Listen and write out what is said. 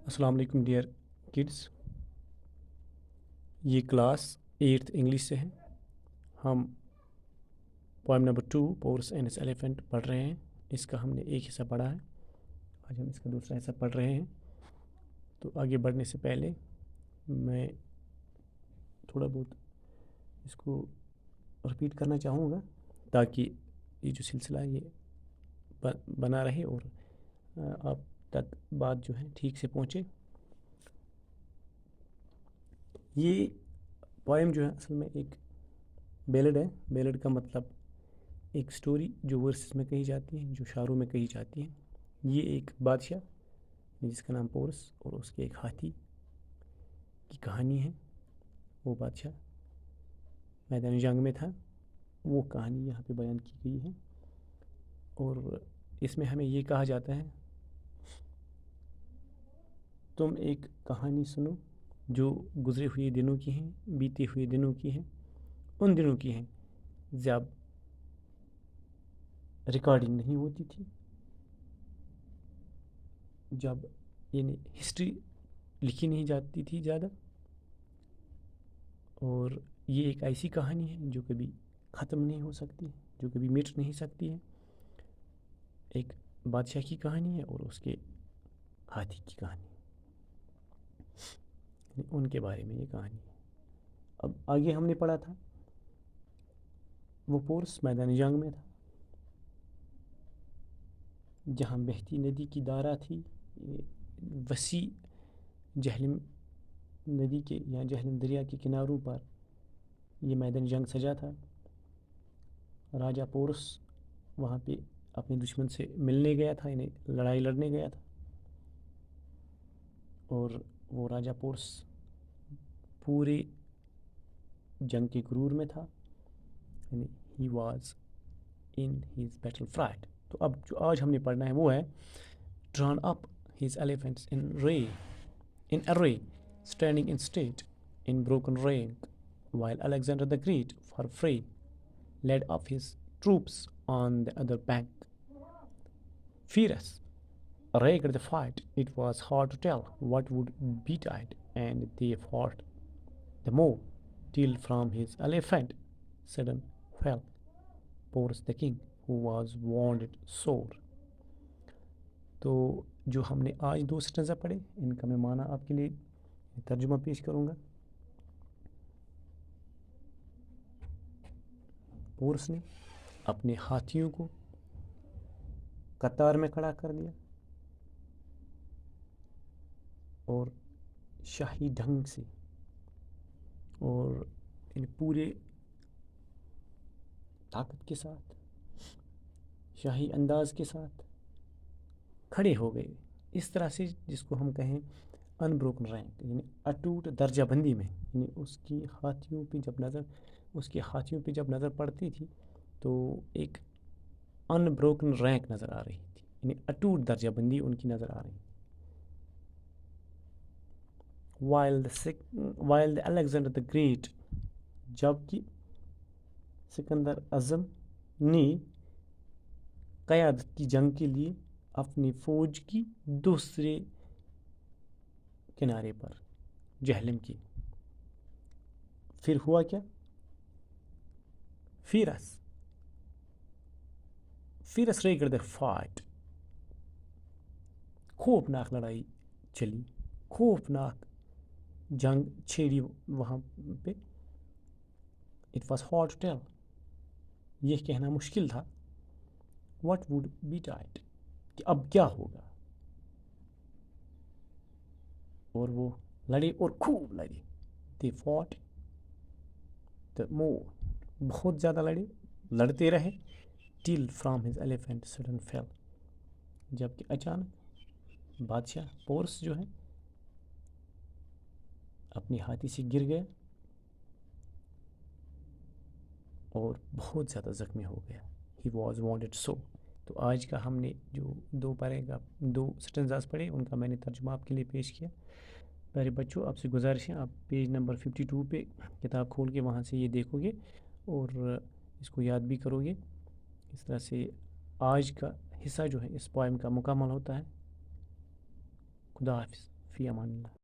السلام علیکم dear kids, یہ کلاس 8th انگلش سے ہے۔ ہم poem number 2 Porus and its elephant پڑھ رہے ہیں۔ اس کا ہم نے ایک حصہ پڑھا ہے، آج ہم اس کا دوسرا حصہ پڑھ رہے ہیں۔ تو آگے بڑھنے سے پہلے میں تھوڑا بہت اس کو رپیٹ کرنا چاہوں گا تاکہ یہ جو سلسلہ ہے یہ بنا رہے اور آپ تک بات جو ہے ٹھیک سے پہنچے۔ یہ پوائم جو ہے اصل میں ایک بیلڈ ہے۔ بیلڈ کا مطلب ایک سٹوری جو ورسز میں کہی جاتی ہے، جو شعروں میں کہی جاتی ہے۔ یہ ایک بادشاہ جس کا نام پورس اور اس کے ایک ہاتھی کی کہانی ہے۔ وہ بادشاہ میدان جنگ میں تھا، وہ کہانی یہاں پہ بیان کی گئی ہے۔ اور اس میں ہمیں یہ کہا جاتا ہے تم ایک کہانی سنو جو گزرے ہوئے دنوں کی ہیں، بیتے ہوئے دنوں کی ہیں، ان دنوں کی ہیں جب ریکارڈنگ نہیں ہوتی تھی، جب یعنی ہسٹری لکھی نہیں جاتی تھی زیادہ۔ اور یہ ایک ایسی کہانی ہے جو کبھی ختم نہیں ہو سکتی، جو کبھی مٹ نہیں سکتی ہے۔ ایک بادشاہ کی کہانی ہے اور اس کے ہاتھی کی کہانی، ان کے بارے میں یہ کہانی ہے۔ اب آگے ہم نے پڑھا تھا وہ پورس میدان جنگ میں تھا جہاں بہتی ندی کی دارا تھی، وسیع جہلم ندی کے یا جہلم دریا کے کناروں پر یہ میدان جنگ سجا تھا۔ راجہ پورس وہاں پہ اپنے دشمن سے ملنے گیا تھا، یعنی لڑائی لڑنے گیا تھا۔ اور وہ راجہ پورس پورے جنگ کے غرور میں تھا، یعنی he was in his battle fright. تو اب جو آج ہم نے پڑھنا ہے وہ ہے drawn up his elephants in array, standing in state in broken rank, while Alexander the Great for fray led up his troops on the other bank. Fierce raged the fight, it was hard to tell what would betide, and they fought the more till from his elephant sudden fell Porus the king, who was wounded sore. تو جو ہم نے آج 2 سٹنزا پڑھے، ان کا میں معنی آپ کے لیے ترجمہ پیش کروں گا۔ پورس نے اپنے ہاتھیوں کو قطار میں کھڑا کر دیا اور شاہی ڈھنگ سے اور ان پورے طاقت کے ساتھ، شاہی انداز کے ساتھ کھڑے ہو گئے، اس طرح سے جس کو ہم کہیں ان بروکن رینک، یعنی اٹوٹ درجہ بندی میں۔ یعنی اس کے ہاتھیوں پہ جب نظر پڑتی تھی تو ایک ان بروکن رینک نظر آ رہی تھی، یعنی اٹوٹ درجہ بندی ان کی نظر آ رہی تھی۔ while the Alexander the Great، جبکہ سکندر اعظم نے قیادت کی جنگ کے لیے اپنی فوج کی دوسرے کنارے پر جہلم کی۔ پھر ہوا کیا؟ فیرس ریگڈ the fight، خوفناک لڑائی چلی، خوفناک جنگ چھیڑی وہاں پہ۔ It was hard to tell، یہ کہنا مشکل تھا what would betide، کہ اب کیا ہوگا۔ اور وہ لڑے اور خوب لڑے۔ They fought the more، بہت زیادہ لڑتے رہے۔ Till from his elephant sudden fell، جبکہ اچانک بادشاہ پورس جو ہے اپنی ہاتھی سے گر گیا اور بہت زیادہ زخمی ہو گیا۔ He was wounded sore۔ تو آج کا ہم نے جو 2 سٹنزاز پڑھے ان کا میں نے ترجمہ آپ کے لیے پیش کیا۔ پیارے بچوں، آپ سے گزارش ہے آپ پیج نمبر 52 پہ کتاب کھول کے وہاں سے یہ دیکھو گے اور اس کو یاد بھی کرو گے۔ اس طرح سے آج کا حصہ جو ہے اس پوائم کا مکمل ہوتا ہے۔ خدا حافظ۔ فی امان اللہ.